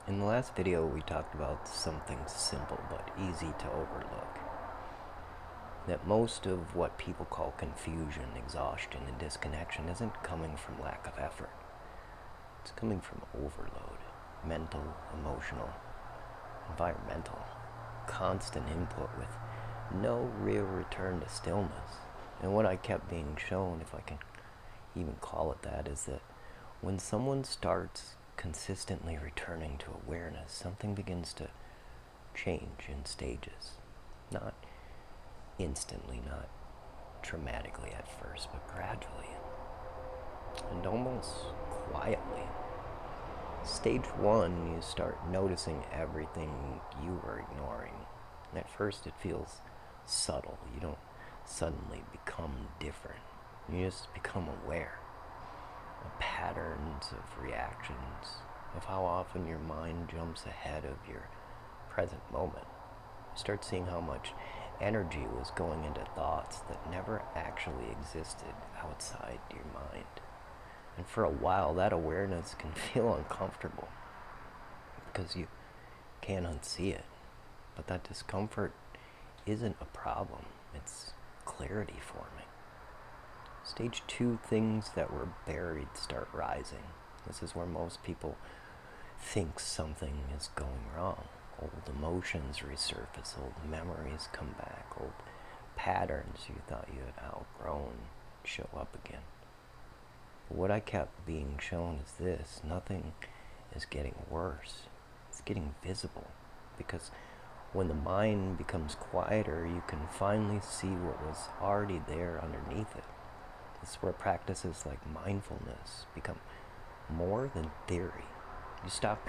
In the last video, we talked about something simple but easy to overlook. That most of what people call confusion, exhaustion, and disconnection isn't coming from lack of effort. It's coming from overload. Mental, emotional, environmental. Constant input with no real return to stillness. And what I kept being shown, if I can even call it that, is that when someone starts consistently returning to awareness, something begins to change in stages. Not instantly, not dramatically at first, but gradually and almost quietly. Stage one, you start noticing everything you were ignoring. And at first, it feels subtle. You don't suddenly become different, you just become aware of patterns, of reactions, of how often your mind jumps ahead of your present moment. You start seeing how much energy was going into thoughts that never actually existed outside your mind. And for a while, that awareness can feel uncomfortable because you can't unsee it. But that discomfort isn't a problem, it's clarity forming. Stage two, things that were buried start rising. This is where most people think something is going wrong. Old emotions resurface, old memories come back, old patterns you thought you had outgrown show up again. But what I kept being shown is this: nothing is getting worse, it's getting visible. Because when the mind becomes quieter, you can finally see what was already there underneath it. This is where practices like mindfulness become more than theory. You stop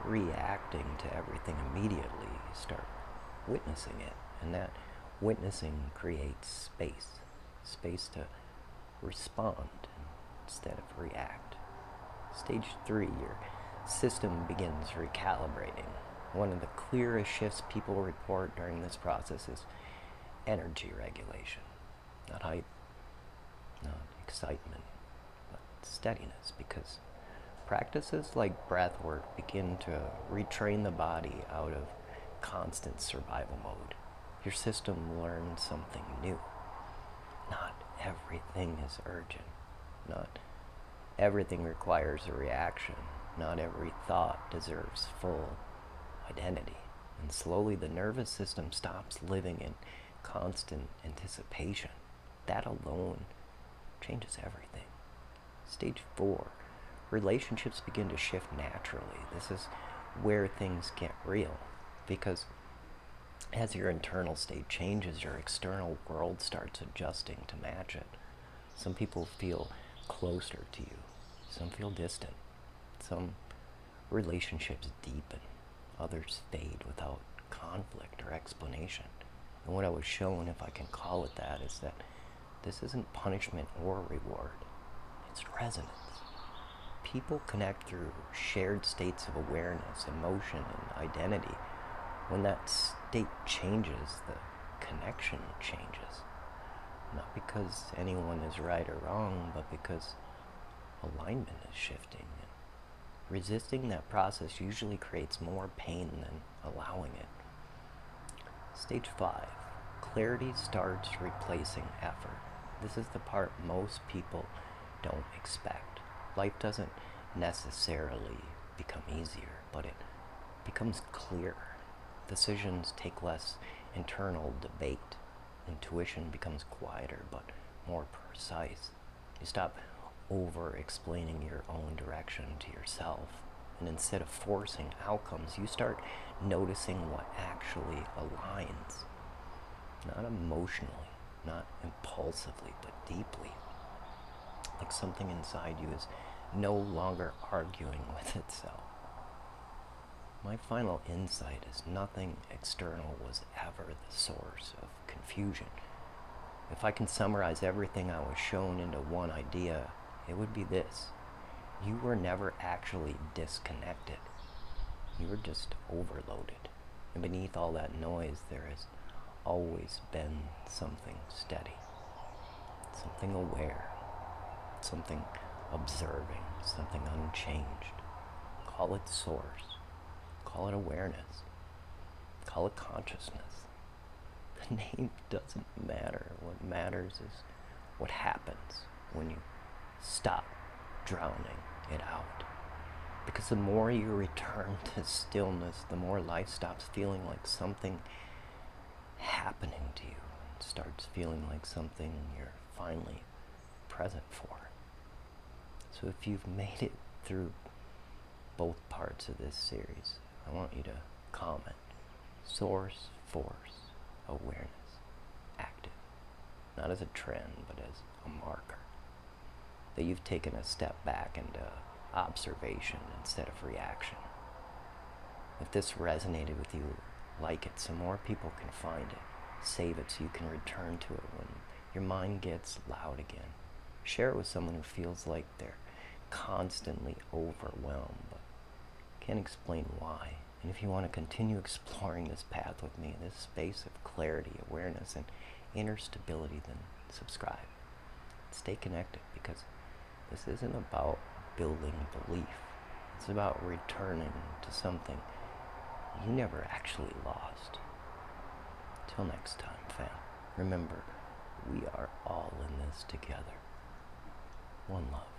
reacting to everything immediately. You start witnessing it. And that witnessing creates space. Space to respond instead of react. Stage three, your system begins recalibrating. One of the clearest shifts people report during this process is energy regulation. Not hype, not excitement, but steadiness, because practices like breath work begin to retrain the body out of constant survival mode. Your system learns something new. Not everything is urgent. Not everything requires a reaction. Not every thought deserves full identity. And slowly the nervous system stops living in constant anticipation. That alone changes everything. Stage four, relationships begin to shift naturally. This is where things get real, because as your internal state changes, your external world starts adjusting to match it. Some people feel closer to you, some feel distant, some relationships deepen, others fade without conflict or explanation. And what I was shown, if I can call it that, is that this isn't punishment or reward, it's resonance. People connect through shared states of awareness, emotion, and identity. When that state changes, the connection changes. Not because anyone is right or wrong, but because alignment is shifting. Resisting that process usually creates more pain than allowing it. Stage five, clarity starts replacing effort. This is the part most people don't expect. Life doesn't necessarily become easier, but it becomes clearer. Decisions take less internal debate. Intuition becomes quieter but more precise. You stop over explaining your own direction to yourself, and instead of forcing outcomes, you start noticing what actually aligns. Not emotionally, not impulsively, but deeply. Like something inside you is no longer arguing with itself. My final insight is nothing external was ever the source of confusion. If I can summarize everything I was shown into one idea, it would be this: you were never actually disconnected. You were just overloaded. And beneath all that noise, there has always been something steady, something aware, something observing, something unchanged. Call it source, Call it awareness. Call it consciousness. The name doesn't matter. What matters is what happens when you stop drowning it out. Because the more you return to stillness, the more life stops feeling like something happening to you. It starts feeling like something you're finally present for. So if you've made it through both parts of this series, I want you to comment. Source, force, awareness, active. Not as a trend, but as a marker. That you've taken a step back into observation instead of reaction. If this resonated with you, like it so more people can find it. Save it so you can return to it when your mind gets loud again. Share it with someone who feels like they're constantly overwhelmed but can't explain why. And if you want to continue exploring this path with me, this space of clarity, awareness, and inner stability, then subscribe. Stay connected, because this isn't about building belief. It's about returning to something you never actually lost. Till next time, fam. Remember, we are all in this together. One love.